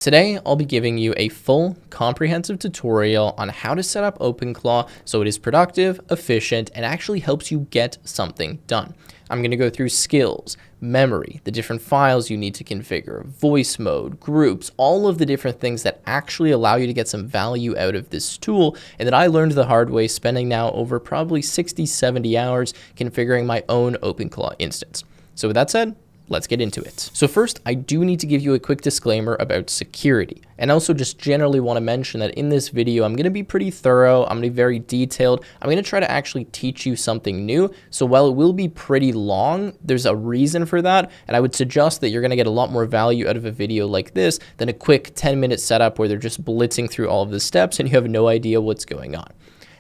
Today, I'll be giving you a full, comprehensive tutorial on how to set up OpenClaw so it is productive, efficient, and actually helps you get something done. I'm going to go through skills, memory, the different files you need to configure, voice mode, groups, all of the different things that actually allow you to get some value out of this tool, and that I learned the hard way, spending now over probably 60, 70 hours configuring my own OpenClaw instance. So with that said, let's get into it. So first, I do need to give you a quick disclaimer about security, and also just generally want to mention that in this video, I'm going to be pretty thorough. I'm going to be very detailed. I'm going to try to actually teach you something new. So while it will be pretty long, there's a reason for that. And I would suggest that you're going to get a lot more value out of a video like this than a quick 10-minute setup where they're just blitzing through all of the steps and you have no idea what's going on.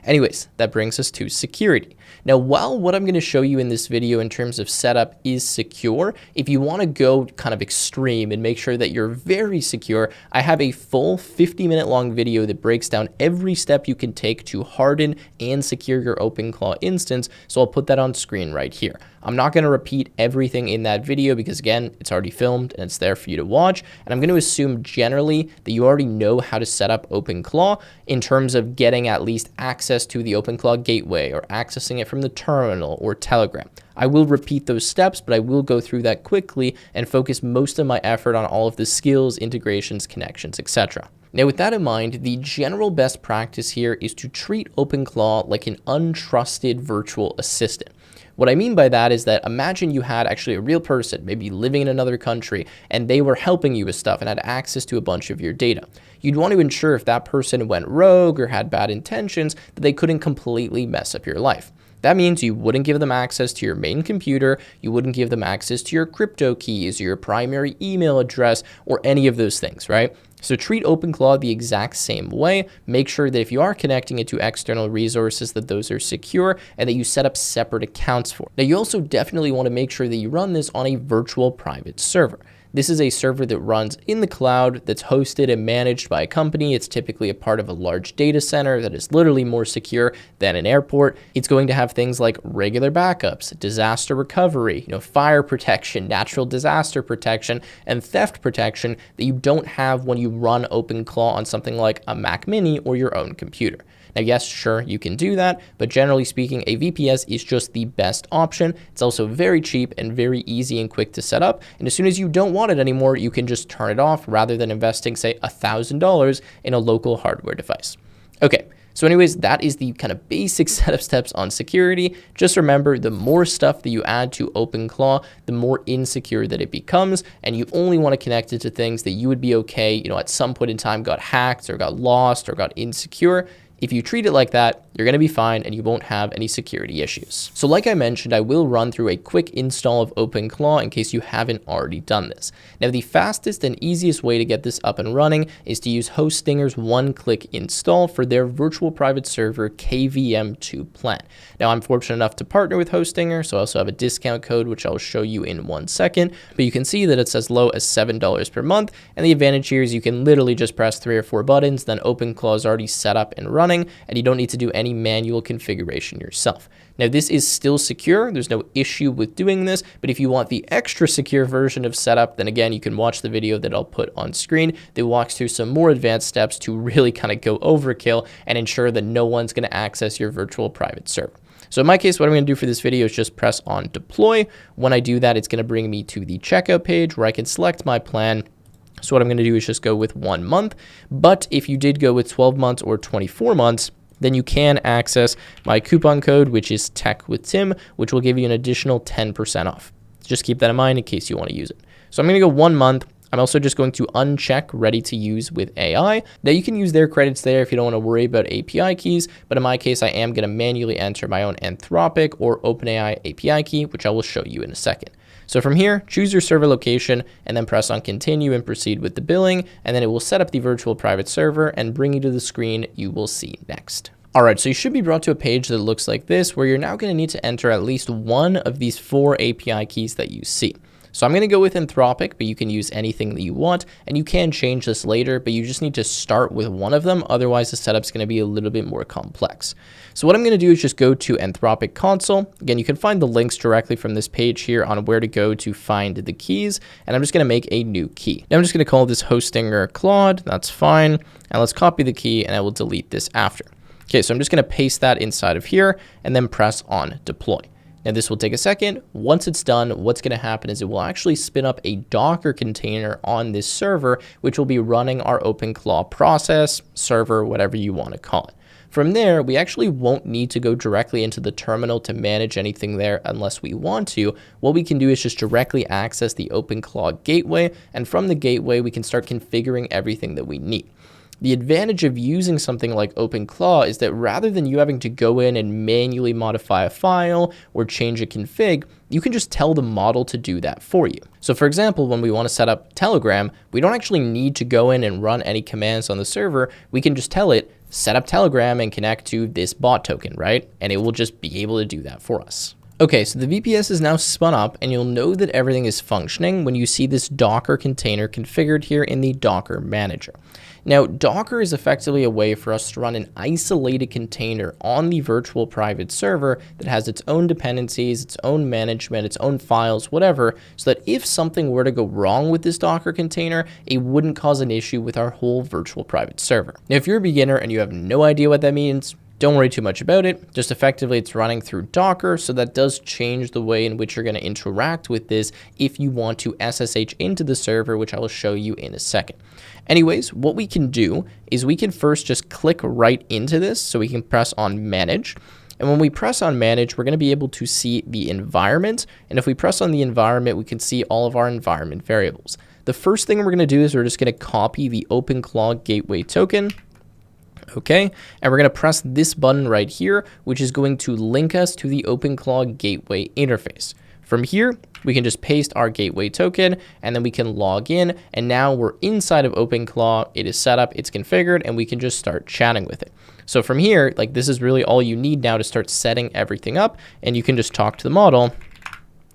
Anyways, that brings us to security. Now, while what I'm going to show you in this video in terms of setup is secure, if you want to go kind of extreme and make sure that you're very secure, I have a full 50-minute long video that breaks down every step you can take to harden and secure your OpenClaw instance. So I'll put that on screen right here. I'm not going to repeat everything in that video because, again, it's already filmed and it's there for you to watch. And I'm going to assume generally that you already know how to set up OpenClaw in terms of getting at least access to the OpenClaw gateway or accessing it from the terminal or Telegram. I will repeat those steps, but I will go through that quickly and focus most of my effort on all of the skills, integrations, connections, etc. Now, with that in mind, the general best practice here is to treat OpenClaw like an untrusted virtual assistant. What I mean by that is that imagine you had actually a real person, maybe living in another country, and they were helping you with stuff and had access to a bunch of your data. You'd want to ensure if that person went rogue or had bad intentions that they couldn't completely mess up your life. That means you wouldn't give them access to your main computer, you wouldn't give them access to your crypto keys, your primary email address, or any of those things, right? So treat OpenClaw the exact same way. Make sure that if you are connecting it to external resources, that those are secure and that you set up separate accounts for. Now, you also definitely want to make sure that you run this on a virtual private server. This is a server that runs in the cloud, that's hosted and managed by a company. It's typically a part of a large data center that is literally more secure than an airport. It's going to have things like regular backups, disaster recovery, fire protection, natural disaster protection, and theft protection that you don't have when you run OpenClaw on something like a Mac Mini or your own computer. Now, yes, sure, you can do that, but generally speaking, a VPS is just the best option. It's also very cheap and very easy and quick to set up. And as soon as you don't want it anymore, you can just turn it off rather than investing, say, $1,000 in a local hardware device. Okay. So anyways, that is the kind of basic setup steps on security. Just remember, the more stuff that you add to OpenClaw, the more insecure that it becomes, and you only want to connect it to things that you would be okay, at some point in time got hacked or got lost or got insecure. If you treat it like that, you're going to be fine and you won't have any security issues. So like I mentioned, I will run through a quick install of OpenClaw in case you haven't already done this. Now, the fastest and easiest way to get this up and running is to use Hostinger's one-click install for their virtual private server KVM2 plan. Now, I'm fortunate enough to partner with Hostinger, so I also have a discount code, which I'll show you in 1 second. But you can see that it's as low as $7 per month. And the advantage here is you can literally just press 3 or 4 buttons, then OpenClaw is already set up and running, and you don't need to do any manual configuration yourself. Now, this is still secure. There's no issue with doing this, but if you want the extra secure version of setup, then again, you can watch the video that I'll put on screen that walks through some more advanced steps to really kind of go overkill and ensure that no one's going to access your virtual private server. So in my case, what I'm going to do for this video is just press on deploy. When I do that, it's going to bring me to the checkout page where I can select my plan. So what I'm going to do is just go with 1 month. But if you did go with 12 months or 24 months, then you can access my coupon code, which is TechWithTim, which will give you an additional 10% off. Just keep that in mind in case you want to use it. So I'm going to go 1 month. I'm also just going to uncheck ready to use with AI. Now, you can use their credits there if you don't want to worry about API keys, but in my case, I am going to manually enter my own Anthropic or OpenAI API key, which I will show you in a second. So from here, choose your server location and then press on continue and proceed with the billing, and then it will set up the virtual private server and bring you to the screen you will see next. All right, so you should be brought to a page that looks like this, where you're now going to need to enter at least one of these 4 API keys that you see. So I'm going to go with Anthropic, but you can use anything that you want, and you can change this later, but you just need to start with one of them. Otherwise, the setup's going to be a little bit more complex. So what I'm going to do is just go to Anthropic console. Again, you can find the links directly from this page here on where to go to find the keys, and I'm just going to make a new key. Now I'm just going to call this Hostinger Claude. That's fine. And let's copy the key, and I will delete this after. Okay, so I'm just going to paste that inside of here and then press on deploy. Now this will take a second. Once it's done, what's going to happen is it will actually spin up a Docker container on this server, which will be running our OpenClaw process, server, whatever you want to call it. From there, we actually won't need to go directly into the terminal to manage anything there unless we want to. What we can do is just directly access the OpenClaw gateway, and from the gateway, we can start configuring everything that we need. The advantage of using something like OpenClaw is that rather than you having to go in and manually modify a file or change a config, you can just tell the model to do that for you. So for example, when we want to set up Telegram, we don't actually need to go in and run any commands on the server. We can just tell it, set up Telegram and connect to this bot token, right? And it will just be able to do that for us. Okay, so the VPS is now spun up, and you'll know that everything is functioning when you see this Docker container configured here in the Docker Manager. Now, Docker is effectively a way for us to run an isolated container on the virtual private server that has its own dependencies, its own management, its own files, whatever, so that if something were to go wrong with this Docker container, it wouldn't cause an issue with our whole virtual private server. Now, if you're a beginner and you have no idea what that means, don't worry too much about it. Just effectively, it's running through Docker, so that does change the way in which you're going to interact with this if you want to SSH into the server, which I will show you in a second. Anyways, what we can do is we can first just click right into this, so we can press on Manage. And when we press on Manage, we're going to be able to see the environment. And if we press on the environment, we can see all of our environment variables. The first thing we're going to do is we're just going to copy the OpenClaw gateway token. Okay, and we're going to press this button right here, which is going to link us to the OpenClaw gateway interface. From here, we can just paste our gateway token, and then we can log in, and now we're inside of OpenClaw. It is set up, it's configured, and we can just start chatting with it. So from here, like, this is really all you need now to start setting everything up, and you can just talk to the model,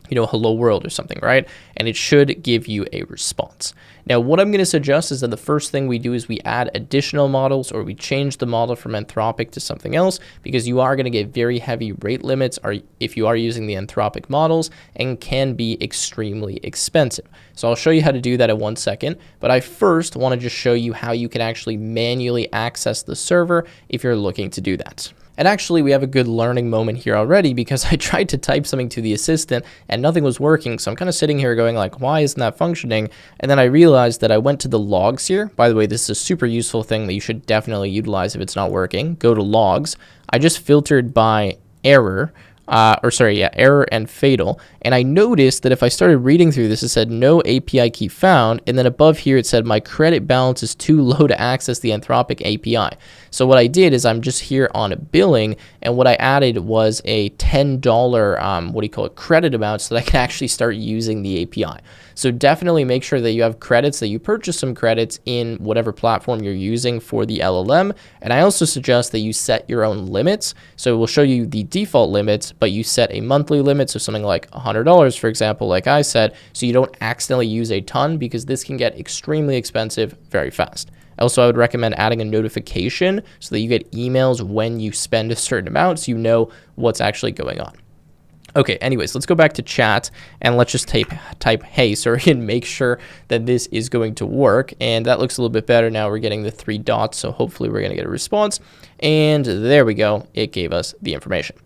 you know, hello world or something, right? And it should give you a response. Now, what I'm going to suggest is that the first thing we do is we add additional models, or we change the model from Anthropic to something else, because you are going to get very heavy rate limits if you are using the Anthropic models, and can be extremely expensive. So I'll show you how to do that in 1 second, but I first want to just show you how you can actually manually access the server if you're looking to do that. And actually, we have a good learning moment here already, because I tried to type something to the assistant and nothing was working. So I'm kind of sitting here going like, why isn't that functioning? And then I realized that I went to the logs here. By the way, this is a super useful thing that you should definitely utilize if it's not working. Go to logs. I just filtered by error. Error and fatal. And I noticed that if I started reading through this, it said no API key found. And then above here, it said my credit balance is too low to access the Anthropic API. So what I did is I'm just here on a billing, and what I added was a $10, credit amount, so that I can actually start using the API. So definitely make sure that you have credits, that you purchase some credits in whatever platform you're using for the LLM. And I also suggest that you set your own limits. So it will show you the default limits, but you set a monthly limit, so something like $100, for example, like I said, so you don't accidentally use a ton, because this can get extremely expensive very fast. Also, I would recommend adding a notification so that you get emails when you spend a certain amount, so you know what's actually going on. Okay, anyways, let's go back to chat, and let's just type hey, sorry, and make sure that this is going to work. And that looks a little bit better now. We're getting the 3 dots, so hopefully we're going to get a response. And there we go. It gave us the information.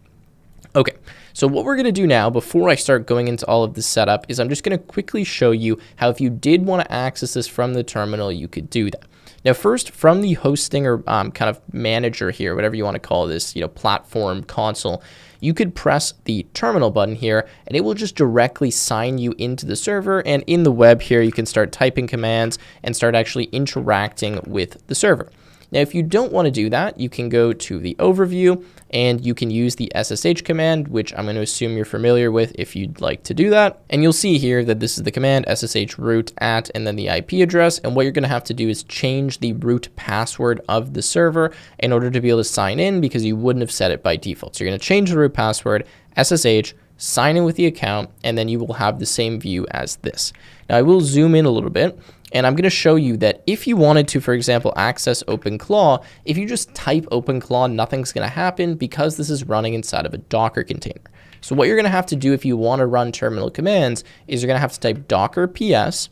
Okay, so what we're going to do now, before I start going into all of this setup, is I'm just going to quickly show you how, if you did want to access this from the terminal, you could do that. Now, first, from the hosting or kind of manager here, whatever you want to call this, platform console, you could press the terminal button here, and it will just directly sign you into the server. And in the web here, you can start typing commands and start actually interacting with the server. Now, if you don't want to do that, you can go to the overview, and you can use the SSH command, which I'm going to assume you're familiar with if you'd like to do that. And you'll see here that this is the command SSH root at, and then the IP address. And what you're going to have to do is change the root password of the server in order to be able to sign in, because you wouldn't have set it by default. So you're going to change the root password, SSH, sign in with the account, and then you will have the same view as this. Now I will zoom in a little bit, and I'm going to show you that if you wanted to, for example, access OpenClaw, if you just type OpenClaw, nothing's going to happen because this is running inside of a Docker container. So what you're going to have to do if you want to run terminal commands is you're going to have to type docker ps.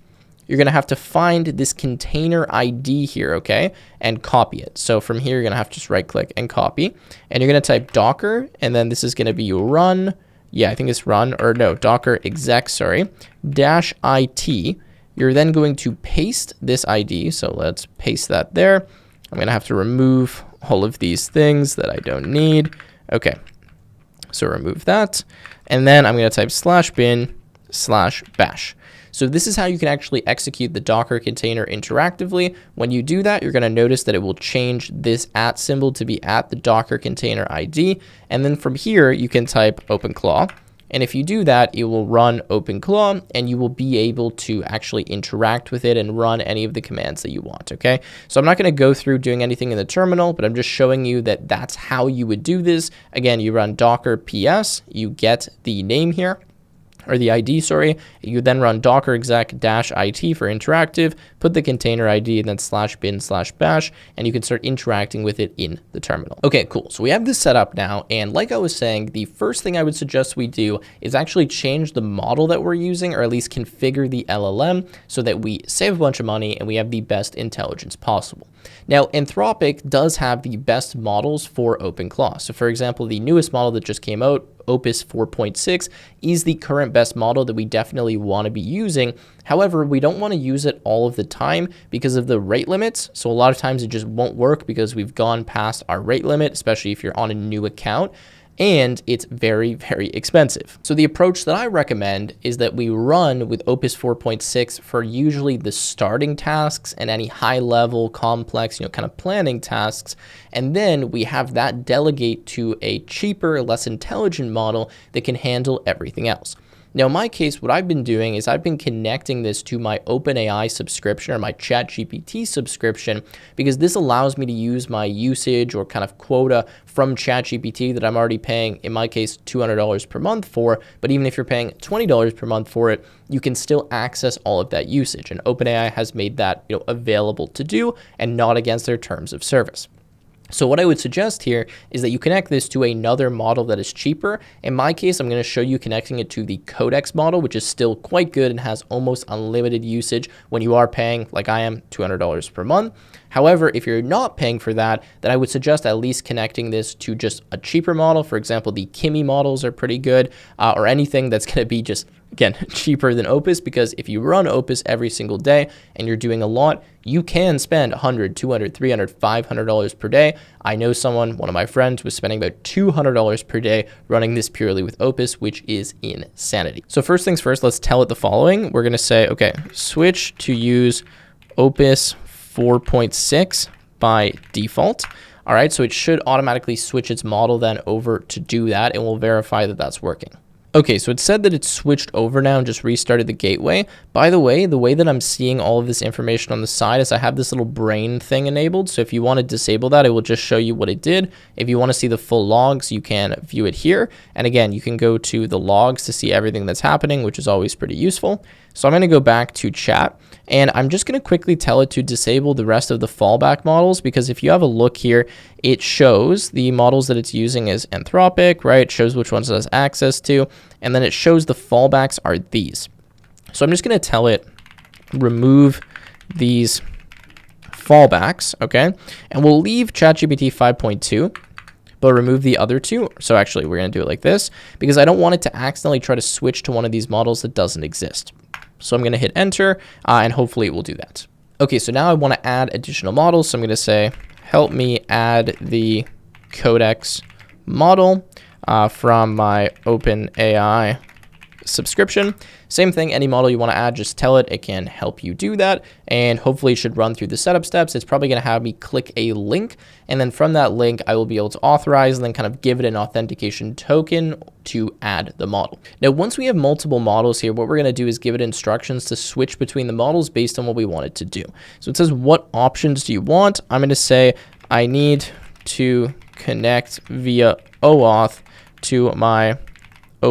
You're going to have to find this container ID here, okay, and copy it. So from here, you're going to have to just right click and copy, and you're going to type docker, and then this is going to be run. Yeah, I think it's run, or no, docker exec, sorry, -it. You're then going to paste this ID. So let's paste that there. I'm going to have to remove all of these things that I don't need. Okay, so remove that. And then I'm going to type /bin/bash. So this is how you can actually execute the Docker container interactively. When you do that, you're going to notice that it will change this @ symbol to be at the Docker container ID. And then from here, you can type OpenClaw. And if you do that, it will run OpenClaw, and you will be able to actually interact with it and run any of the commands that you want, okay? So I'm not going to go through doing anything in the terminal, but I'm just showing you that that's how you would do this. Again, you run docker ps, you get the name here, or the ID, sorry. You then run docker exec -it for interactive, put the container ID, and then /bin/bash, and you can start interacting with it in the terminal. Okay, cool. So we have this set up now, and like I was saying, the first thing I would suggest we do is actually change the model that we're using, or at least configure the LLM so that we save a bunch of money and we have the best intelligence possible. Now, Anthropic does have the best models for OpenClaw. So for example, the newest model that just came out, Opus 4.6, is the current best model that we definitely want to be using. However, we don't want to use it all of the time because of the rate limits. So a lot of times it just won't work because we've gone past our rate limit, especially if you're on a new account. And it's very, very expensive. So the approach that I recommend is that we run with Opus 4.6 for usually the starting tasks and any high level, complex, kind of planning tasks. And then we have that delegate to a cheaper, less intelligent model that can handle everything else. Now, in my case, what I've been doing is I've been connecting this to my OpenAI subscription or my ChatGPT subscription, because this allows me to use my usage or kind of quota from ChatGPT that I'm already paying, in my case, $200 per month for. But even if you're paying $20 per month for it, you can still access all of that usage. And OpenAI has made that available to do and not against their terms of service. So what I would suggest here is that you connect this to another model that is cheaper. In my case, I'm going to show you connecting it to the Codex model, which is still quite good and has almost unlimited usage when you are paying, like I am, $200 per month. However, if you're not paying for that, then I would suggest at least connecting this to just a cheaper model. For example, the Kimi models are pretty good, or anything that's going to be just, again, cheaper than Opus, because if you run Opus every single day and you're doing a lot, you can spend $100, $200, $300, $500 per day. I know one of my friends was spending about $200 per day running this purely with Opus, which is insanity. So first things first, let's tell it the following. We're going to say, okay, switch to use Opus 4.6 by default. All right, so it should automatically switch its model then over to do that, and we'll verify that that's working. Okay, so it said that it's switched over now and just restarted the gateway. By the way that I'm seeing all of this information on the side is I have this little brain thing enabled. So if you want to disable that, it will just show you what it did. If you want to see the full logs, you can view it here. And again, you can go to the logs to see everything that's happening, which is always pretty useful. So I'm going to go back to chat, and I'm just going to quickly tell it to disable the rest of the fallback models, because if you have a look here, it shows the models that it's using as Anthropic, right? It shows which ones it has access to, and then it shows the fallbacks are these. So I'm just going to tell it remove these fallbacks, okay? And we'll leave ChatGPT 5.2. but remove the other two. So actually, we're going to do it like this, because I don't want it to accidentally try to switch to one of these models that doesn't exist. So I'm going to hit enter, and hopefully it will do that. Okay, so now I want to add additional models. So I'm going to say, help me add the Codex model from my OpenAI subscription. Same thing, any model you want to add, just tell it can help you do that, and hopefully it should run through the setup steps. It's probably going to have me click a link, and then from that link I will be able to authorize and then kind of give it an authentication token to add the model. Now once we have multiple models here, what we're going to do is give it instructions to switch between the models based on what we want it to do. So it says, what options do you want? I'm going to say I need to connect via OAuth to my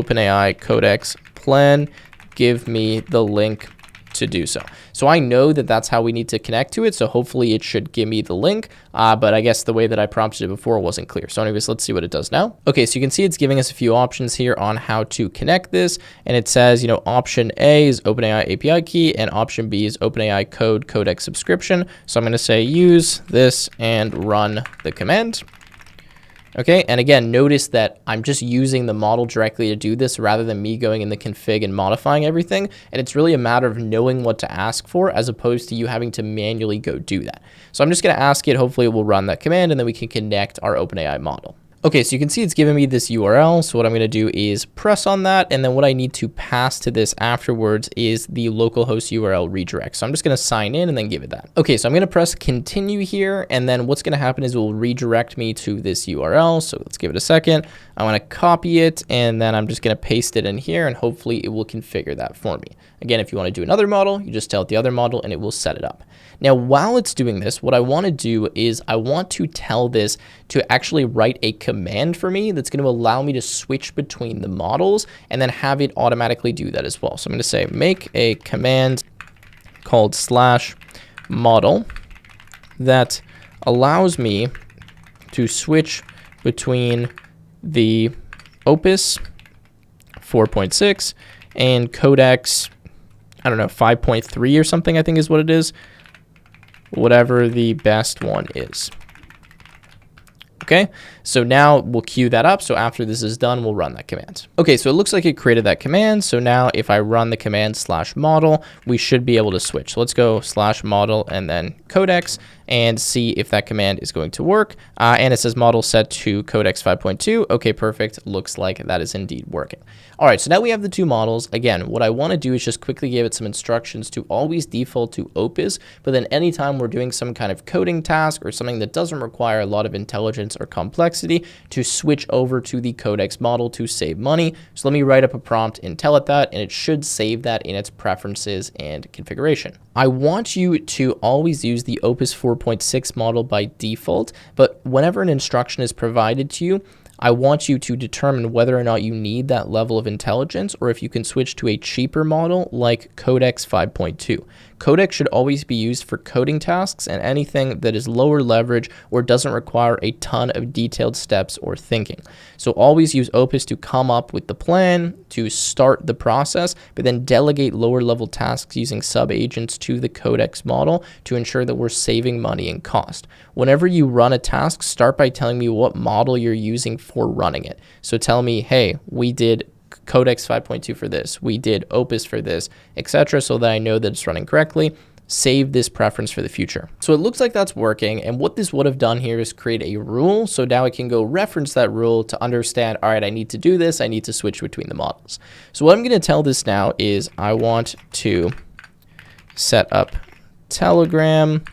OpenAI Codex plan, give me the link to do so. So I know that that's how we need to connect to it. So hopefully it should give me the link, but I guess the way that I prompted it before wasn't clear. So anyways, let's see what it does now. Okay, so you can see it's giving us a few options here on how to connect this. And it says, you know, option A is OpenAI API key and option B is OpenAI code codex subscription. So I'm going to say use this and run the command. Okay, and again, notice that I'm just using the model directly to do this rather than me going in the config and modifying everything. And it's really a matter of knowing what to ask for as opposed to you having to manually go do that. So I'm just going to ask it. Hopefully it will run that command and then we can connect our OpenAI model. Okay, so you can see it's giving me this URL. So what I'm going to do is press on that. And then what I need to pass to this afterwards is the localhost URL redirect. So I'm just going to sign in and then give it that. Okay, so I'm going to press continue here. And then what's going to happen is it will redirect me to this URL. So let's give it a second. I want to copy it and then I'm just going to paste it in here and hopefully it will configure that for me. Again, if you want to do another model, you just tell it the other model and it will set it up. Now, while it's doing this, what I want to do is I want to tell this to actually write a command for me that's going to allow me to switch between the models and then have it automatically do that as well. So I'm going to say make a command called /model that allows me to switch between the Opus 4.6 and Codex, I don't know, 5.3 or something, I think is what it is. Whatever the best one is. Okay, so now we'll queue that up. So after this is done, we'll run that command. Okay, so it looks like it created that command. So now if I run the command /model, we should be able to switch. So let's go /model and then codex and see if that command is going to work. And it says model set to codex 5.2. Okay, perfect. Looks like that is indeed working. All right, so now we have the two models. Again, what I want to do is just quickly give it some instructions to always default to Opus, but then anytime we're doing some kind of coding task or something that doesn't require a lot of intelligence or complexity, to switch over to the Codex model to save money. So let me write up a prompt and tell it that, and it should save that in its preferences and configuration. I want you to always use the Opus 4.6 model by default, but whenever an instruction is provided to you, I want you to determine whether or not you need that level of intelligence or if you can switch to a cheaper model like Codex 5.2. Codex should always be used for coding tasks and anything that is lower leverage or doesn't require a ton of detailed steps or thinking. So always use Opus to come up with the plan, to start the process, but then delegate lower level tasks using sub-agents to the Codex model to ensure that we're saving money and cost. Whenever you run a task, start by telling me what model you're using for running it. So tell me, hey, we did Codex 5.2 for this, we did Opus for this, etc., so that I know that it's running correctly. Save this preference for the future. So it looks like that's working, and what this would have done here is create a rule, so now I can go reference that rule to understand, all right, I need to do this, I need to switch between the models. So what I'm going to tell this now is I want to set up Telegram,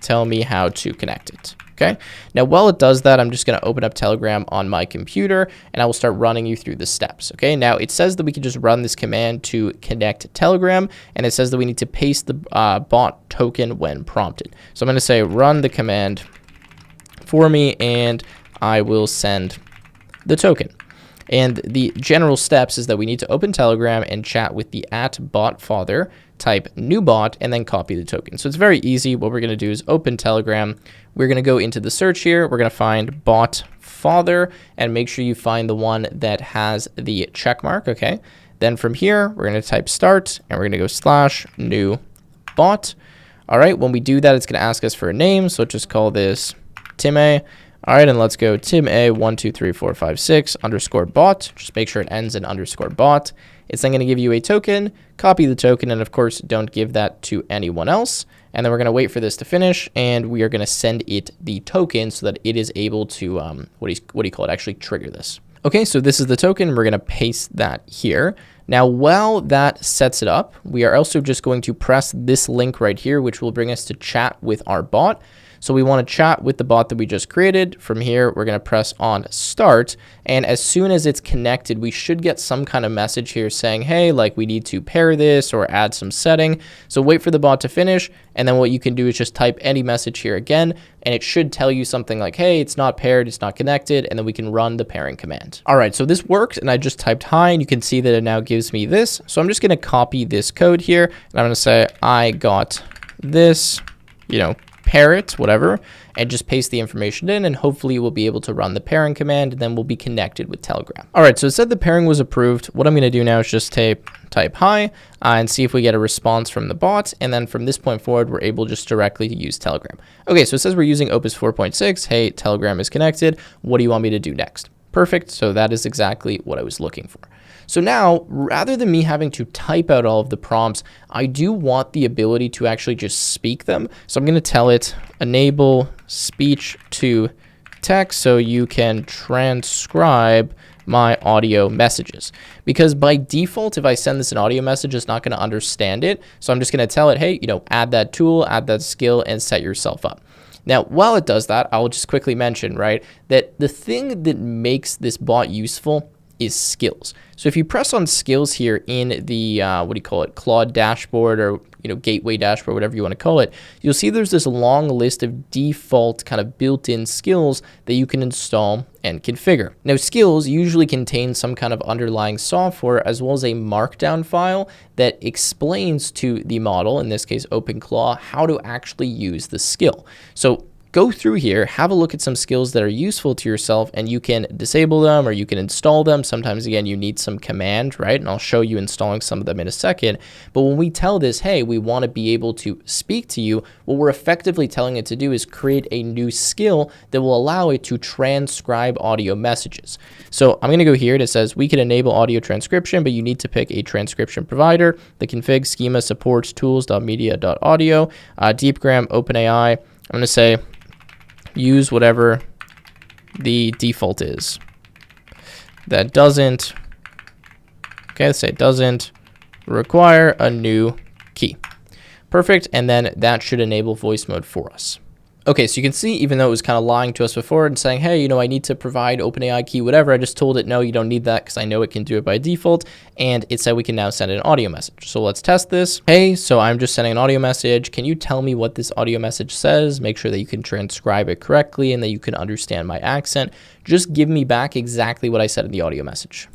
tell me how to connect it. Okay, now while it does that, I'm just going to open up Telegram on my computer and I will start running you through the steps. Okay, now it says that we can just run this command to connect Telegram, and it says that we need to paste the bot token when prompted. So I'm going to say run the command for me and I will send the token. And the general steps is that we need to open Telegram and chat with the @botfather, type new bot, and then copy the token. So it's very easy. What we're going to do is open Telegram. We're going to go into the search here. We're going to find bot father and make sure you find the one that has the check mark. Okay. Then from here, we're going to type start and we're going to go /new bot. All right. When we do that, it's going to ask us for a name. So let's just call this Tim A. All right, and let's go Tim A 123456 _ bot. Just make sure it ends in _ bot. It's then going to give you a token, copy the token, and of course, don't give that to anyone else. And then we're going to wait for this to finish, and we are going to send it the token so that it is able to, actually trigger this. Okay, so this is the token. We're going to paste that here. Now, while that sets it up, we are also just going to press this link right here, which will bring us to chat with our bot. So we want to chat with the bot that we just created. From here, we're going to press on start. And as soon as it's connected, we should get some kind of message here saying, hey, like we need to pair this or add some setting. So wait for the bot to finish. And then what you can do is just type any message here again, and it should tell you something like, hey, it's not paired, it's not connected, and then we can run the pairing command. All right, so this worked, and I just typed hi, and you can see that it now gives me this. So I'm just gonna copy this code here, and I'm gonna say, I got this, pair it, whatever, and just paste the information in, and hopefully we'll be able to run the pairing command, and then we'll be connected with Telegram. All right, so it said the pairing was approved. What I'm going to do now is just type hi and see if we get a response from the bot, and then from this point forward, we're able just directly to use Telegram. Okay, so it says we're using Opus 4.6. Hey, Telegram is connected. What do you want me to do next? Perfect, so that is exactly what I was looking for. So now, rather than me having to type out all of the prompts, I do want the ability to actually just speak them. So I'm going to tell it, enable speech to text so you can transcribe my audio messages. Because by default, if I send this an audio message, it's not going to understand it. So I'm just going to tell it, hey, add that tool, add that skill, and set yourself up. Now, while it does that, I'll just quickly mention, right, that the thing that makes this bot useful is skills. So if you press on skills here in the, Claude dashboard or, gateway dashboard, whatever you want to call it, you'll see there's this long list of default kind of built-in skills that you can install and configure. Now, skills usually contain some kind of underlying software as well as a Markdown file that explains to the model, in this case, OpenClaw, how to actually use the skill. So go through here, have a look at some skills that are useful to yourself, and you can disable them or you can install them. Sometimes, again, you need some command, right? And I'll show you installing some of them in a second. But when we tell this, hey, we want to be able to speak to you, what we're effectively telling it to do is create a new skill that will allow it to transcribe audio messages. So I'm going to go here and it says we can enable audio transcription, but you need to pick a transcription provider. The config schema supports tools.media.audio, Deepgram, OpenAI. I'm going to say, use whatever the default is. That doesn't, okay, let's say it doesn't require a new key. Perfect, and then that should enable voice mode for us. Okay, so you can see, even though it was kind of lying to us before and saying, hey, I need to provide OpenAI key, whatever, I just told it, no, you don't need that because I know it can do it by default. And it said we can now send an audio message. So let's test this. Hey, so I'm just sending an audio message. Can you tell me what this audio message says? Make sure that you can transcribe it correctly and that you can understand my accent. Just give me back exactly what I said in the audio message.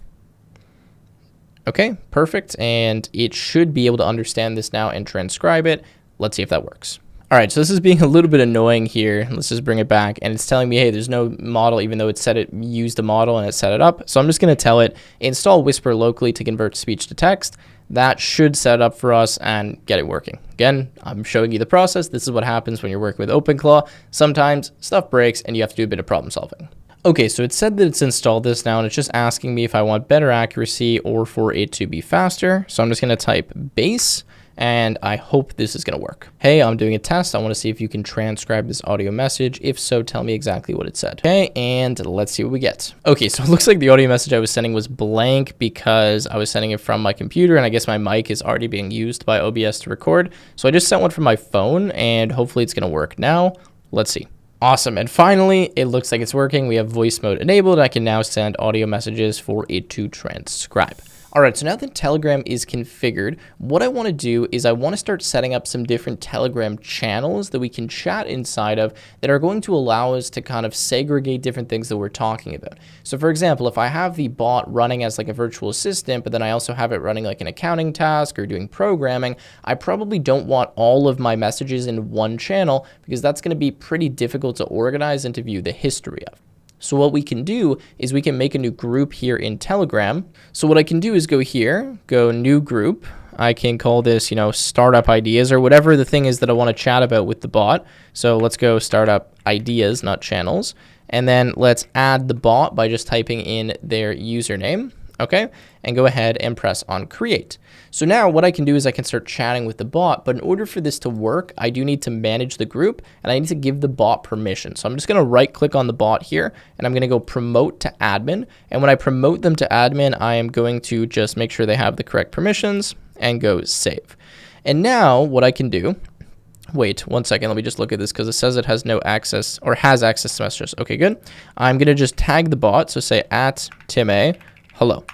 Okay, perfect. And it should be able to understand this now and transcribe it. Let's see if that works. All right, so this is being a little bit annoying here. Let's just bring it back. And it's telling me, hey, there's no model, even though it said it used the model and it set it up. So I'm just going to tell it, install Whisper locally to convert speech to text. That should set it up for us and get it working. Again, I'm showing you the process. This is what happens when you're working with OpenClaw. Sometimes stuff breaks and you have to do a bit of problem solving. Okay, so it said that it's installed this now, and it's just asking me if I want better accuracy or for it to be faster. So I'm just going to type base. And I hope this is going to work. Hey, I'm doing a test. I want to see if you can transcribe this audio message. If so, tell me exactly what it said. Okay, and let's see what we get. Okay, so it looks like the audio message I was sending was blank because I was sending it from my computer, and I guess my mic is already being used by OBS to record. So I just sent one from my phone, and hopefully it's going to work now. Let's see. Awesome, and finally, it looks like it's working. We have voice mode enabled. I can now send audio messages for it to transcribe. All right, so now that Telegram is configured, what I want to do is I want to start setting up some different Telegram channels that we can chat inside of that are going to allow us to kind of segregate different things that we're talking about. So for example, if I have the bot running as like a virtual assistant, but then I also have it running like an accounting task or doing programming, I probably don't want all of my messages in one channel because that's going to be pretty difficult to organize and to view the history of. So what we can do is we can make a new group here in Telegram. So what I can do is go here, go new group. I can call this, startup ideas or whatever the thing is that I want to chat about with the bot. So let's go startup ideas, not channels. And then let's add the bot by just typing in their username. Okay, and go ahead and press on create. So now what I can do is I can start chatting with the bot, but in order for this to work, I do need to manage the group and I need to give the bot permission. So I'm just going to right click on the bot here and I'm going to go promote to admin. And when I promote them to admin, I am going to just make sure they have the correct permissions and go save. And now what I can do, Wait 1 second. Let me just look at this because it says it has no access or has access to messages. Okay, good. I'm going to just tag the bot. So say @TimA, hello.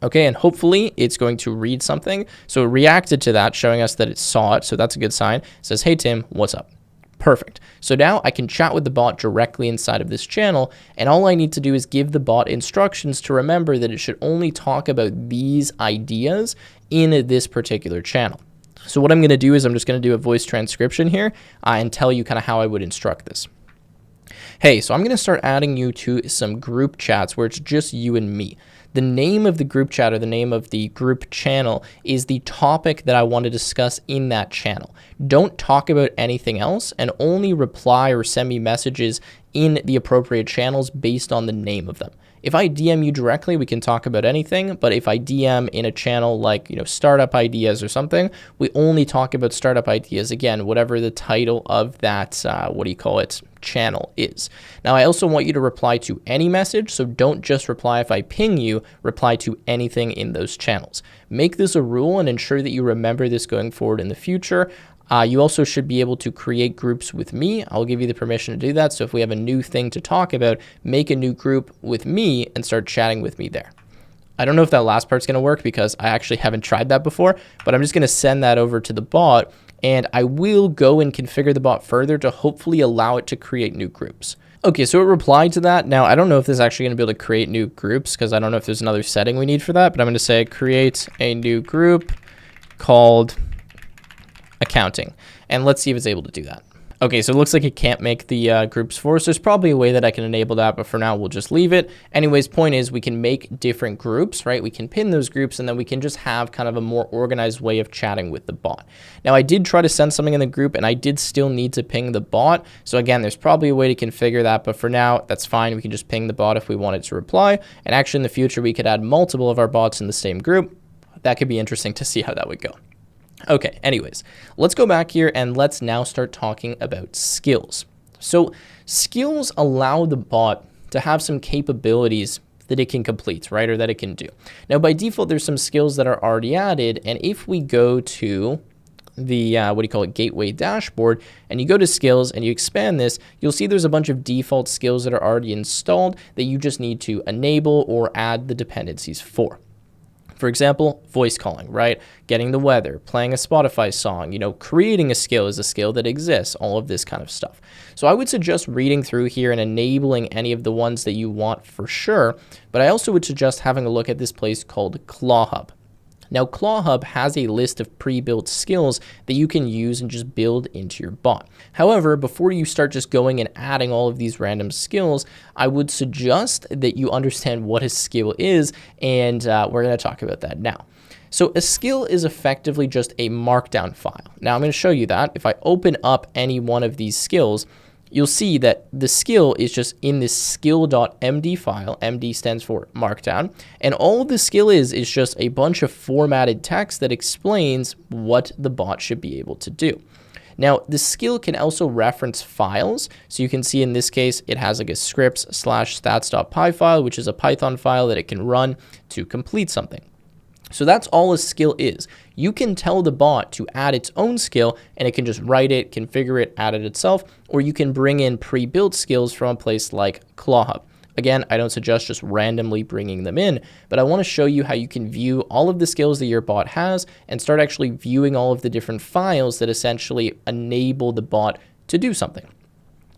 Okay, and hopefully it's going to read something. So it reacted to that, showing us that it saw it. So that's a good sign. It says, hey, Tim, what's up? Perfect. So now I can chat with the bot directly inside of this channel. And all I need to do is give the bot instructions to remember that it should only talk about these ideas in this particular channel. So what I'm going to do is I'm just going to do a voice transcription here and tell you kind of how I would instruct this. Hey, so I'm going to start adding you to some group chats where it's just you and me. The name of the group chat or the name of the group channel is the topic that I want to discuss in that channel. Don't talk about anything else and only reply or send me messages in the appropriate channels based on the name of them. If I DM you directly, we can talk about anything, but if I DM in a channel like, startup ideas or something, we only talk about startup ideas, again, whatever the title of that, channel is. Now, I also want you to reply to any message, so don't just reply if I ping you, reply to anything in those channels. Make this a rule and ensure that you remember this going forward in the future. You also should be able to create groups with me. I'll give you the permission to do that. So if we have a new thing to talk about, make a new group with me and start chatting with me there. I don't know if that last part's going to work because I actually haven't tried that before, but I'm just going to send that over to the bot and I will go and configure the bot further to hopefully allow it to create new groups. Okay, so it replied to that. Now, I don't know if this is actually going to be able to create new groups because I don't know if there's another setting we need for that, but I'm going to say create a new group called accounting, and let's see if it's able to do that. Okay, so it looks like it can't make the groups for us. There's probably a way that I can enable that, but for now we'll just leave it. Anyways, point is we can make different groups, right? We can pin those groups and then we can just have kind of a more organized way of chatting with the bot. Now, I did try to send something in the group and I did still need to ping the bot. So again, there's probably a way to configure that, but for now, that's fine. We can just ping the bot if we wanted to reply. And actually in the future, we could add multiple of our bots in the same group. That could be interesting to see how that would go. Okay, anyways, let's go back here and let's now start talking about skills. So skills allow the bot to have some capabilities that it can complete, right, or that it can do. Now, by default, there's some skills that are already added, and if we go to the, gateway dashboard, and you go to skills and you expand this, you'll see there's a bunch of default skills that are already installed that you just need to enable or add the dependencies for. For example, voice calling, right? Getting the weather, playing a Spotify song, creating a skill is a skill that exists, all of this kind of stuff. So I would suggest reading through here and enabling any of the ones that you want for sure, but I also would suggest having a look at this place called ClawHub. Now, ClawHub has a list of pre-built skills that you can use and just build into your bot. However, before you start just going and adding all of these random skills, I would suggest that you understand what a skill is, and we're going to talk about that now. So a skill is effectively just a Markdown file. Now, I'm going to show you that. If I open up any one of these skills, you'll see that the skill is just in this skill.md file. MD stands for Markdown. And all the skill is just a bunch of formatted text that explains what the bot should be able to do. Now, the skill can also reference files. So you can see in this case, it has like a scripts/stats.py file, which is a Python file that it can run to complete something. So that's all a skill is. You can tell the bot to add its own skill and it can just write it, configure it, add it itself, or you can bring in pre-built skills from a place like ClawHub. Again, I don't suggest just randomly bringing them in, but I want to show you how you can view all of the skills that your bot has and start actually viewing all of the different files that essentially enable the bot to do something.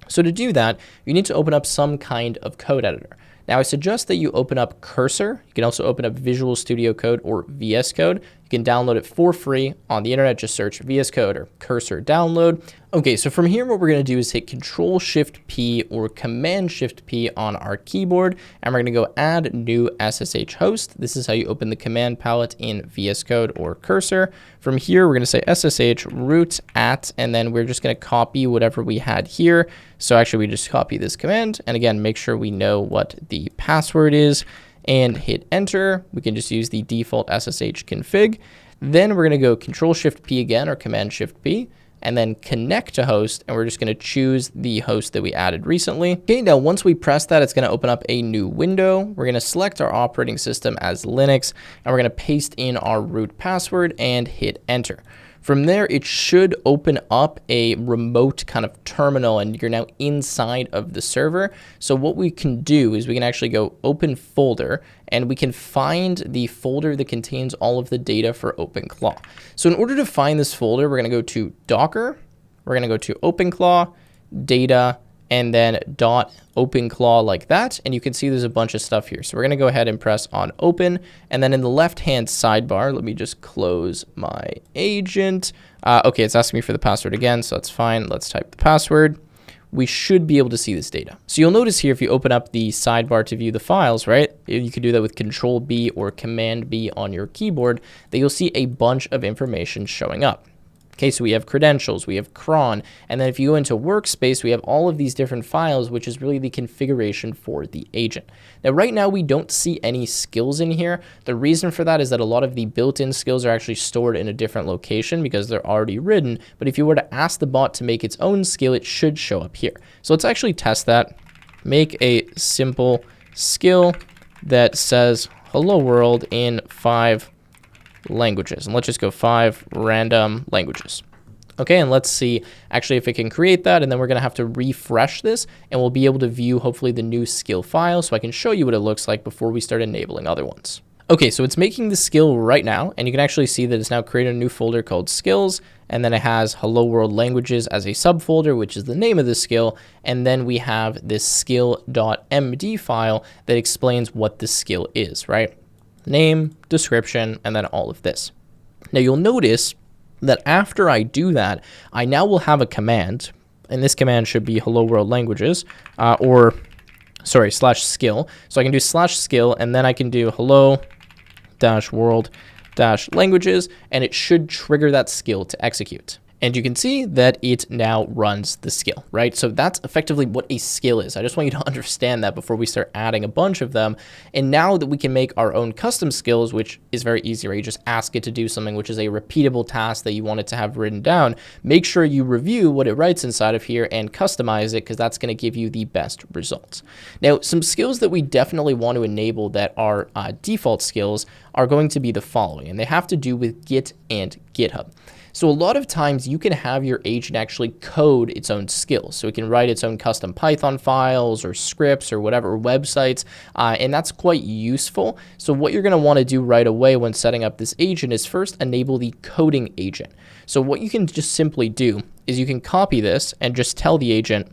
So to do that, you need to open up some kind of code editor. Now, I suggest that you open up Cursor. You can also open up Visual Studio Code or VS Code. You can download it for free on the internet. Just search VS Code or Cursor download. Okay, so from here, what we're going to do is hit Control-Shift-P or Command-Shift-P on our keyboard, and we're going to go add new SSH host. This is how you open the command palette in VS Code or Cursor. From here, we're going to say SSH root at, and then we're just going to copy whatever we had here. So actually, we just copy this command, and again, make sure we know what the password is, and hit enter. We can just use the default SSH config. Then we're going to go Control-Shift-P again or Command-Shift-P, and then connect to host, and we're just going to choose the host that we added recently. Okay, now once we press that, it's going to open up a new window. We're going to select our operating system as Linux, and we're going to paste in our root password and hit enter. From there, it should open up a remote kind of terminal and you're now inside of the server. So what we can do is we can actually go open folder and we can find the folder that contains all of the data for OpenClaw. So in order to find this folder, we're going to go to Docker, we're going to go to OpenClaw, data, and then .openclaw like that. And you can see there's a bunch of stuff here. So we're going to go ahead and press on open. And then in the left-hand sidebar, let me just close my agent. Okay, it's asking me for the password again, so that's fine. Let's type the password. We should be able to see this data. So you'll notice here, if you open up the sidebar to view the files, right? You can do that with Control B or Command B on your keyboard, that you'll see a bunch of information showing up. Okay, so we have credentials, we have cron, and then if you go into workspace, we have all of these different files, which is really the configuration for the agent. Now, right now, we don't see any skills in here. The reason for that is that a lot of the built-in skills are actually stored in a different location because they're already written. But if you were to ask the bot to make its own skill, it should show up here. So let's actually test that. Make a simple skill that says hello world in 5 languages, and let's just go 5 random languages. Okay, and let's see actually if it can create that, and then we're going to have to refresh this, and we'll be able to view hopefully the new skill file so I can show you what it looks like before we start enabling other ones. Okay, so it's making the skill right now, and you can actually see that it's now created a new folder called skills, and then it has hello world languages as a subfolder, which is the name of the skill, and then we have this skill.md file that explains what the skill is, right? Name, description, and then all of this. Now you'll notice that after I do that, I now will have a command, and this command should be hello world languages, /skill. So I can do /skill, and then I can do hello-world-languages, and it should trigger that skill to execute. And you can see that it now runs the skill, right? So that's effectively what a skill is. I just want you to understand that before we start adding a bunch of them. And now that we can make our own custom skills, which is very easy, right? You just ask it to do something, which is a repeatable task that you want it to have written down. Make sure you review what it writes inside of here and customize it, because that's going to give you the best results. Now, some skills that we definitely want to enable that are default skills are going to be the following, and they have to do with Git and GitHub. So a lot of times you can have your agent actually code its own skills. So it can write its own custom Python files or scripts or whatever, websites, and that's quite useful. So what you're going to want to do right away when setting up this agent is first enable the coding agent. So what you can just simply do is you can copy this and just tell the agent,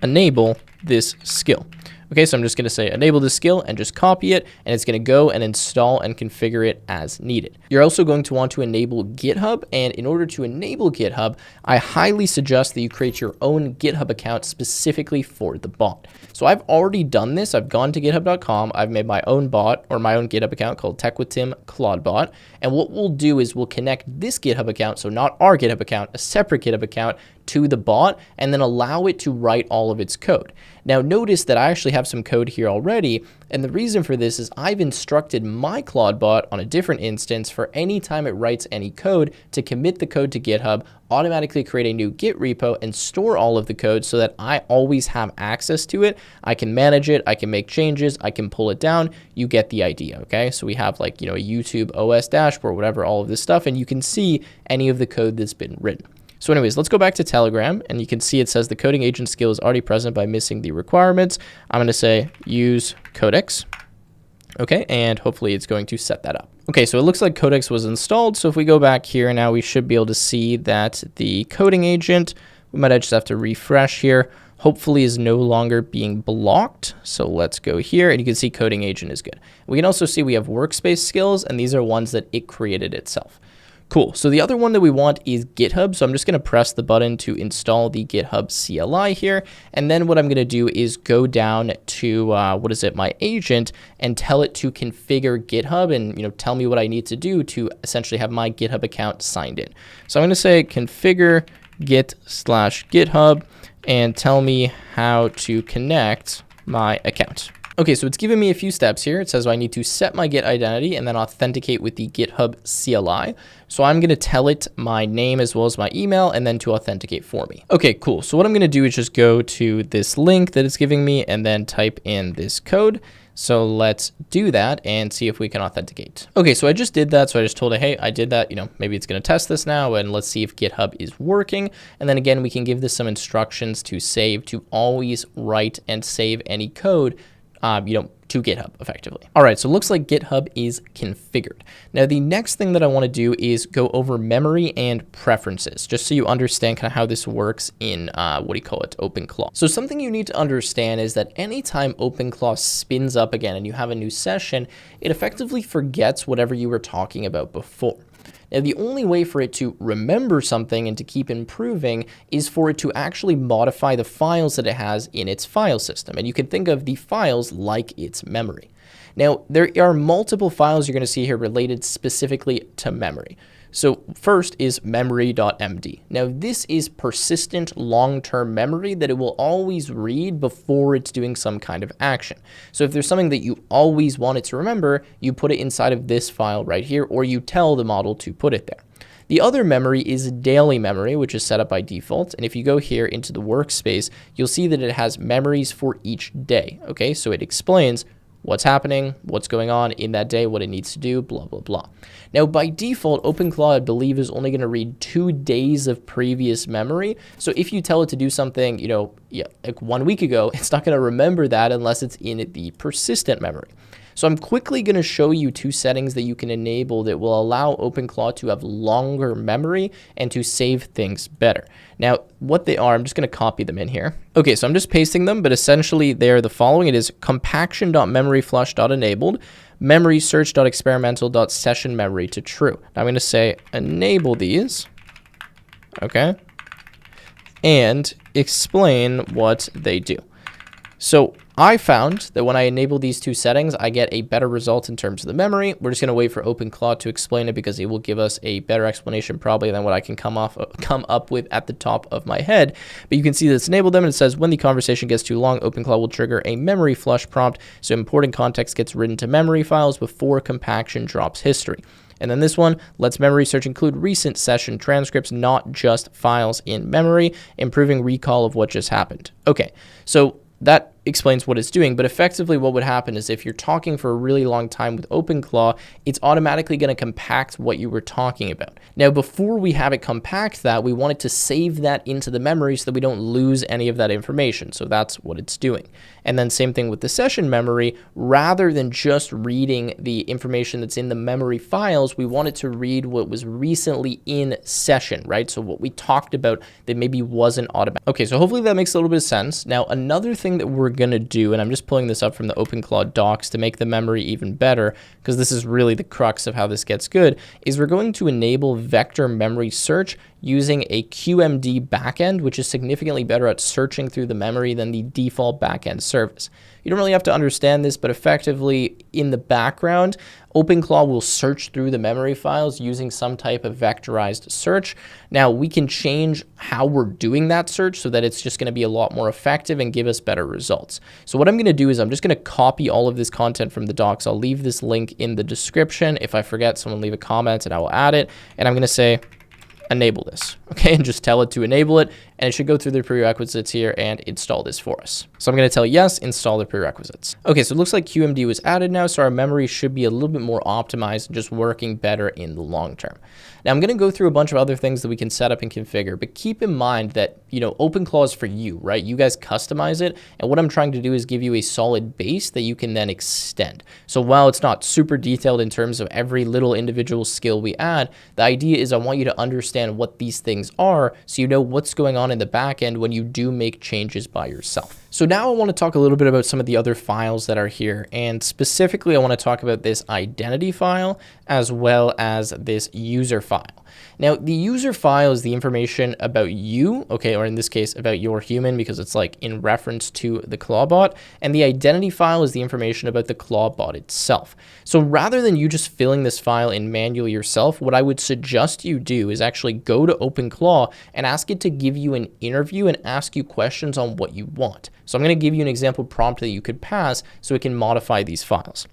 enable this skill. Okay, so I'm just going to say enable this skill and just copy it, and it's going to go and install and configure it as needed. You're also going to want to enable GitHub, and in order to enable GitHub, I highly suggest that you create your own GitHub account specifically for the bot. So I've already done this. I've gone to github.com. I've made my own bot or my own GitHub account called Tech with Tim Claudebot, and what we'll do is we'll connect this GitHub account, so not our GitHub account, a separate GitHub account, to the bot, and then allow it to write all of its code. Now notice that I actually have some code here already, and the reason for this is I've instructed my Claudebot on a different instance for any time it writes any code to commit the code to GitHub, automatically create a new Git repo, and store all of the code so that I always have access to it. I can manage it, I can make changes, I can pull it down. You get the idea, okay? So we have like, a YouTube OS dashboard, whatever, all of this stuff, and you can see any of the code that's been written. So anyways, let's go back to Telegram, and you can see it says the coding agent skill is already present by missing the requirements. I'm going to say use codex. Okay, and hopefully it's going to set that up. Okay, so it looks like codex was installed. So if we go back here now, we should be able to see that the coding agent, we might just have to refresh here, hopefully is no longer being blocked. So let's go here, and you can see coding agent is good. We can also see we have workspace skills, and these are ones that it created itself. Cool. So the other one that we want is GitHub. So I'm just going to press the button to install the GitHub CLI here. And then what I'm going to do is go down to, my agent, and tell it to configure GitHub and, tell me what I need to do to essentially have my GitHub account signed in. So I'm going to say configure git/GitHub and tell me how to connect my account. Okay, so it's giving me a few steps here. It says I need to set my Git identity and then authenticate with the GitHub CLI. So I'm going to tell it my name as well as my email and then to authenticate for me. Okay, cool. So what I'm going to do is just go to this link that it's giving me and then type in this code. So let's do that and see if we can authenticate. Okay, so I just did that. So I just told it, hey, I did that. Maybe it's going to test this now and let's see if GitHub is working. And then again, we can give this some instructions to save, to always write and save any code, to GitHub effectively. All right, so it looks like GitHub is configured. Now, the next thing that I want to do is go over memory and preferences, just so you understand kind of how this works in, OpenClaw. So something you need to understand is that anytime OpenClaw spins up again and you have a new session, it effectively forgets whatever you were talking about before. Now, the only way for it to remember something and to keep improving is for it to actually modify the files that it has in its file system. And you can think of the files like its memory. Now, there are multiple files you're going to see here related specifically to memory. So first is memory.md. Now, this is persistent long-term memory that it will always read before it's doing some kind of action. So if there's something that you always want it to remember, you put it inside of this file right here, or you tell the model to put it there. The other memory is daily memory, which is set up by default. And if you go here into the workspace, you'll see that it has memories for each day. Okay, so it explains what's happening, what's going on in that day, what it needs to do, blah, blah, blah. Now, by default, OpenClaw, I believe, is only going to read 2 days of previous memory. So if you tell it to do something, like 1 week ago, it's not going to remember that unless it's in the persistent memory. So I'm quickly going to show you 2 settings that you can enable that will allow OpenClaw to have longer memory and to save things better. Now, what they are, I'm just going to copy them in here. Okay, so I'm just pasting them, but essentially they're the following. It is compaction.memoryflush.enabled, memory search.experimental.session memory to true. Now I'm going to say enable these, okay, and explain what they do. So I found that when I enable these 2 settings, I get a better result in terms of the memory. We're just going to wait for OpenClaw to explain it because it will give us a better explanation probably than what I can come up with at the top of my head. But you can see that it's enabled them, and it says when the conversation gets too long, OpenClaw will trigger a memory flush prompt, so important context gets written to memory files before compaction drops history. And then this one lets memory search include recent session transcripts, not just files in memory, improving recall of what just happened. Okay, so that explains what it's doing, but effectively what would happen is if you're talking for a really long time with OpenClaw, it's automatically going to compact what you were talking about. Now, before we have it compact that, we want it to save that into the memory so that we don't lose any of that information. So that's what it's doing. And then same thing with the session memory. Rather than just reading the information that's in the memory files, we want it to read what was recently in session, right? So what we talked about that maybe wasn't automatic. Okay, so hopefully that makes a little bit of sense. Now, another thing that we're going to do, and I'm just pulling this up from the OpenClaw docs to make the memory even better, because this is really the crux of how this gets good, is we're going to enable vector memory search using a QMD backend, which is significantly better at searching through the memory than the default backend service. You don't really have to understand this, but effectively in the background, OpenClaw will search through the memory files using some type of vectorized search. Now, we can change how we're doing that search so that it's just going to be a lot more effective and give us better results. So what I'm going to do is I'm just going to copy all of this content from the docs. I'll leave this link in the description. If I forget, someone leave a comment and I will add it. And I'm going to say, enable this, okay, and just tell it to enable it, and it should go through the prerequisites here and install this for us. So I'm going to tell yes, install the prerequisites. Okay, so it looks like QMD was added now, so our memory should be a little bit more optimized and just working better in the long term. Now I'm going to go through a bunch of other things that we can set up and configure, but keep in mind that, OpenClaw is for you, right? You guys customize it, and what I'm trying to do is give you a solid base that you can then extend. So while it's not super detailed in terms of every little individual skill we add, the idea is I want you to understand what these things are so you know what's going on in the back end when you do make changes by yourself. So now I want to talk a little bit about some of the other files that are here, and specifically I want to talk about this identity file as well as this user file. Now, the user file is the information about you, okay, or in this case, about your human, because it's like in reference to the Clawbot, and the identity file is the information about the Clawbot itself. So rather than you just filling this file in manually yourself, what I would suggest you do is actually go to OpenClaw and ask it to give you an interview and ask you questions on what you want. So I'm going to give you an example prompt that you could pass so it can modify these files.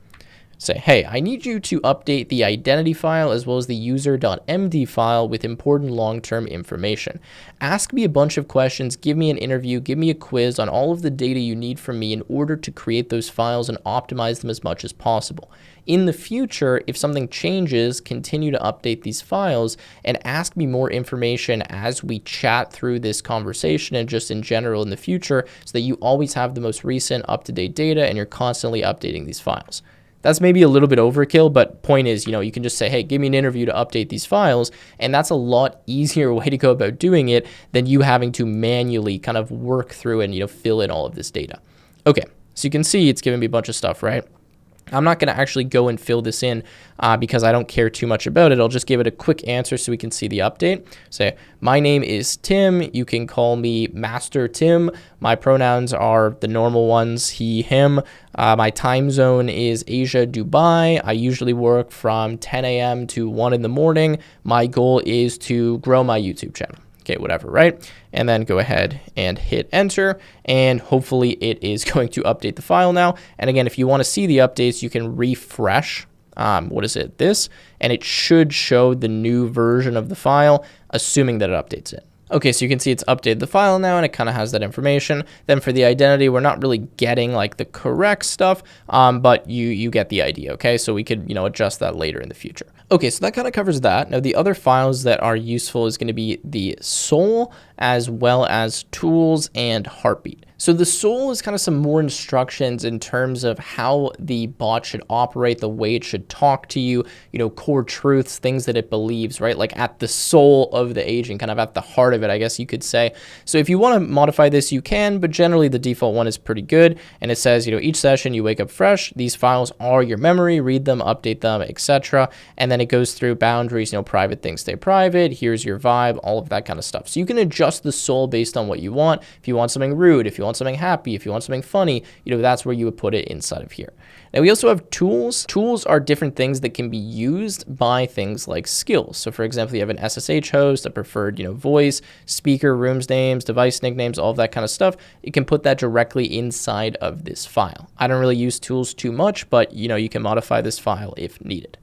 Say, hey, I need you to update the identity file as well as the user.md file with important long-term information. Ask me a bunch of questions, give me an interview, give me a quiz on all of the data you need from me in order to create those files and optimize them as much as possible. In the future, if something changes, continue to update these files and ask me more information as we chat through this conversation and just in general in the future so that you always have the most recent up-to-date data and you're constantly updating these files. That's maybe a little bit overkill, but point is, you can just say, hey, give me an interview to update these files. And that's a lot easier way to go about doing it than you having to manually kind of work through and, fill in all of this data. Okay, so you can see it's giving me a bunch of stuff, right? I'm not going to actually go and fill this in because I don't care too much about it. I'll just give it a quick answer so we can see the update. Say, my name is Tim. You can call me Master Tim. My pronouns are the normal ones, he, him. My time zone is Asia, Dubai. I usually work from 10 a.m. to 1 in the morning. My goal is to grow my YouTube channel. Okay, whatever, right? And then go ahead and hit enter, and hopefully it is going to update the file now. And again, if you want to see the updates, you can refresh, this, and it should show the new version of the file, assuming that it updates it. Okay, so you can see it's updated the file now, and it kind of has that information. Then for the identity, we're not really getting like the correct stuff, but you get the idea, okay? So we could, adjust that later in the future. Okay, so that kind of covers that. Now, the other files that are useful is going to be the SOUL, as well as tools and HEARTBEAT. So the SOUL is kind of some more instructions in terms of how the bot should operate, the way it should talk to you, core truths, things that it believes, right? Like at the soul of the agent, kind of at the heart of it, I guess you could say. So if you want to modify this, you can, but generally the default one is pretty good. And it says, each session you wake up fresh. These files are your memory, read them, update them, etc. And then it goes through boundaries, private things stay private. Here's your vibe, all of that kind of stuff. So you can adjust the SOUL based on what you want. If you want something rude, if you want something happy, if you want something funny, that's where you would put it inside of here. Now we also have tools. Tools are different things that can be used by things like skills. So for example, you have an SSH host, a preferred, voice, speaker, rooms names, device nicknames, all of that kind of stuff. You can put that directly inside of this file. I don't really use tools too much, but you can modify this file if needed.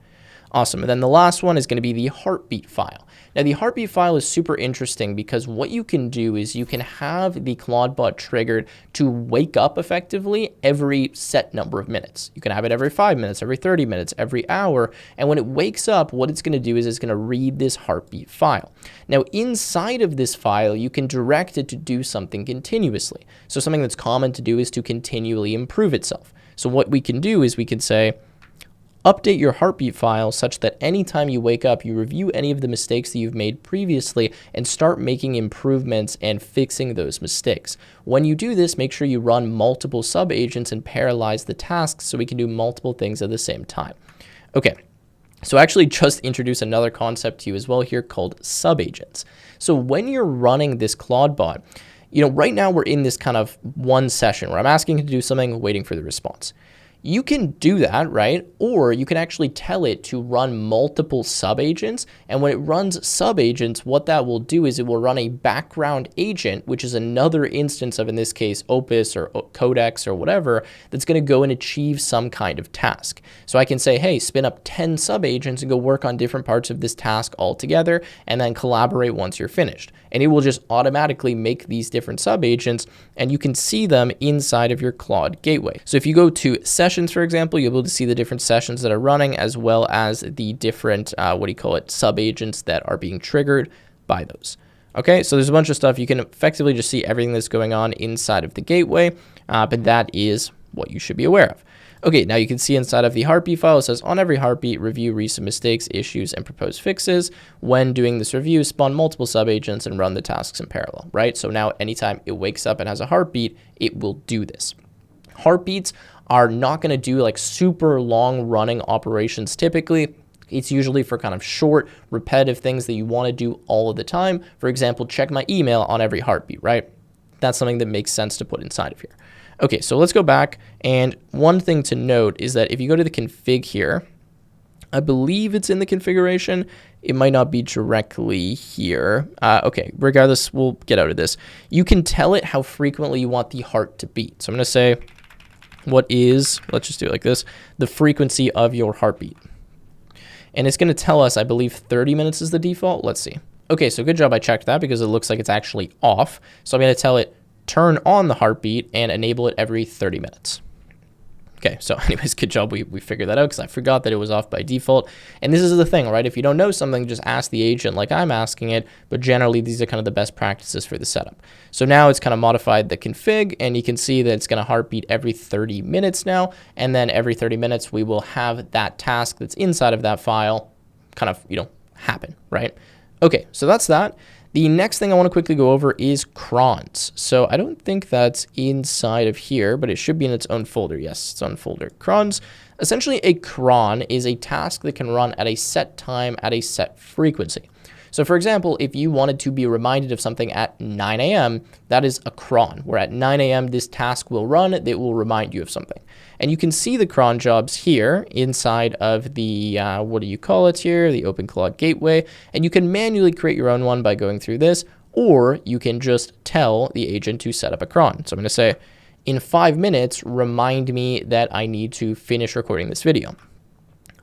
Awesome. And then the last one is going to be the HEARTBEAT file. Now, the HEARTBEAT file is super interesting because what you can do is you can have the Claude bot triggered to wake up effectively every set number of minutes. You can have it every 5 minutes, every 30 minutes, every hour. And when it wakes up, what it's going to do is it's going to read this HEARTBEAT file. Now, inside of this file, you can direct it to do something continuously. So something that's common to do is to continually improve itself. So what we can do is we can say, update your HEARTBEAT file such that anytime you wake up, you review any of the mistakes that you've made previously and start making improvements and fixing those mistakes. When you do this, make sure you run multiple sub-agents and parallelize the tasks so we can do multiple things at the same time. Okay. So I actually just introduced another concept to you as well here called sub-agents. So when you're running this Claude bot, right now we're in this kind of one session where I'm asking it to do something, waiting for the response. You can do that, right? Or you can actually tell it to run multiple sub-agents. And when it runs sub-agents, what that will do is it will run a background agent, which is another instance of, in this case, Opus or Codex or whatever, that's going to go and achieve some kind of task. So I can say, hey, spin up 10 sub-agents and go work on different parts of this task all together and then collaborate once you're finished. And it will just automatically make these different sub-agents and you can see them inside of your Claude gateway. So if you go to sessions, for example, you'll be able to see the different sessions that are running as well as the different, sub-agents that are being triggered by those. Okay, so there's a bunch of stuff. You can effectively just see everything that's going on inside of the gateway, but that is what you should be aware of. Okay, now you can see inside of the HEARTBEAT file, it says on every heartbeat, review recent mistakes, issues, and propose fixes. When doing this review, spawn multiple sub-agents and run the tasks in parallel, right? So now anytime it wakes up and has a heartbeat, it will do this. Heartbeats are not going to do like super long running operations typically. It's usually for kind of short, repetitive things that you want to do all of the time. For example, check my email on every heartbeat, right? That's something that makes sense to put inside of here. Okay, so let's go back. And one thing to note is that if you go to the config here, I believe it's in the configuration. It might not be directly here. Okay, regardless, we'll get out of this. You can tell it how frequently you want the heart to beat. So I'm going to say, what is, let's just do it like this, the frequency of your heartbeat. And it's going to tell us, I believe 30 minutes is the default. Let's see. Okay, so good job I checked that because it looks like it's actually off. So I'm going to tell it, turn on the heartbeat and enable it every 30 minutes. Okay, so anyways, good job. We figured that out because I forgot that it was off by default. And this is the thing, right? If you don't know something, just ask the agent like I'm asking it. But generally, these are kind of the best practices for the setup. So now it's kind of modified the config, and you can see that it's going to heartbeat every 30 minutes now. And then every 30 minutes, we will have that task that's inside of that file kind of, happen, right? Okay, so that's that. The next thing I want to quickly go over is crons. So I don't think that's inside of here, but it should be in its own folder. Yes, its own folder. Crons. Essentially, a cron is a task that can run at a set time at a set frequency. So for example, if you wanted to be reminded of something at 9 a.m., that is a cron, where at 9 a.m. this task will run, that will remind you of something. And you can see the cron jobs here inside of the, what do you call it here, the OpenClaw gateway, and you can manually create your own one by going through this, or you can just tell the agent to set up a cron. So I'm going to say, in 5 minutes, remind me that I need to finish recording this video.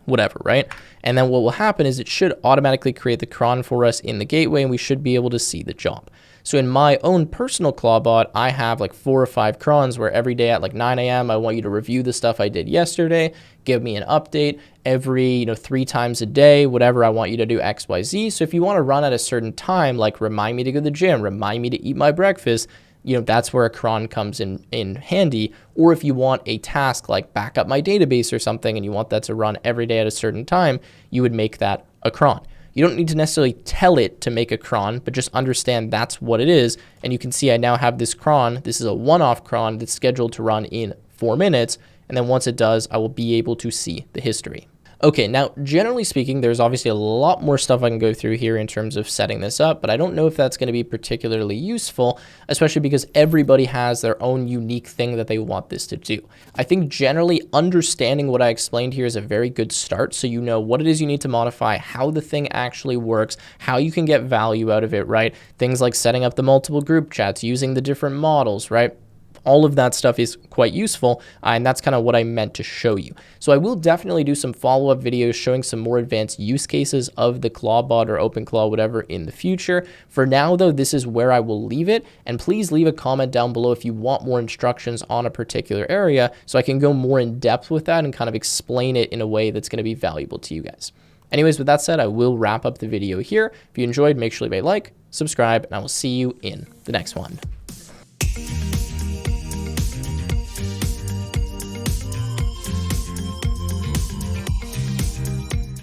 Whatever, right? And then what will happen is it should automatically create the cron for us in the gateway, and we should be able to see the job. So in my own personal Clawbot, I have like 4 or 5 crons where every day at like 9 a.m. I want you to review the stuff I did yesterday, give me an update every 3 times a day, whatever I want you to do X, Y, Z. So if you want to run at a certain time, like remind me to go to the gym, remind me to eat my breakfast, that's where a cron comes in handy. Or if you want a task like back up my database or something and you want that to run every day at a certain time, you would make that a cron. You don't need to necessarily tell it to make a cron, but just understand that's what it is. And you can see I now have this cron. This is a one-off cron that's scheduled to run in 4 minutes. And then once it does, I will be able to see the history. Okay, now generally speaking, there's obviously a lot more stuff I can go through here in terms of setting this up, but I don't know if that's going to be particularly useful, especially because everybody has their own unique thing that they want this to do. I think generally understanding what I explained here is a very good start, so you know what it is you need to modify, how the thing actually works, how you can get value out of it, right? Things like setting up the multiple group chats, using the different models, right? All of that stuff is quite useful, and that's kind of what I meant to show you. So I will definitely do some follow-up videos showing some more advanced use cases of the Clawbot or OpenClaw, whatever, in the future. For now, though, this is where I will leave it, and please leave a comment down below if you want more instructions on a particular area so I can go more in depth with that and kind of explain it in a way that's going to be valuable to you guys. Anyways, with that said, I will wrap up the video here. If you enjoyed, make sure to leave a like, subscribe, and I will see you in the next one.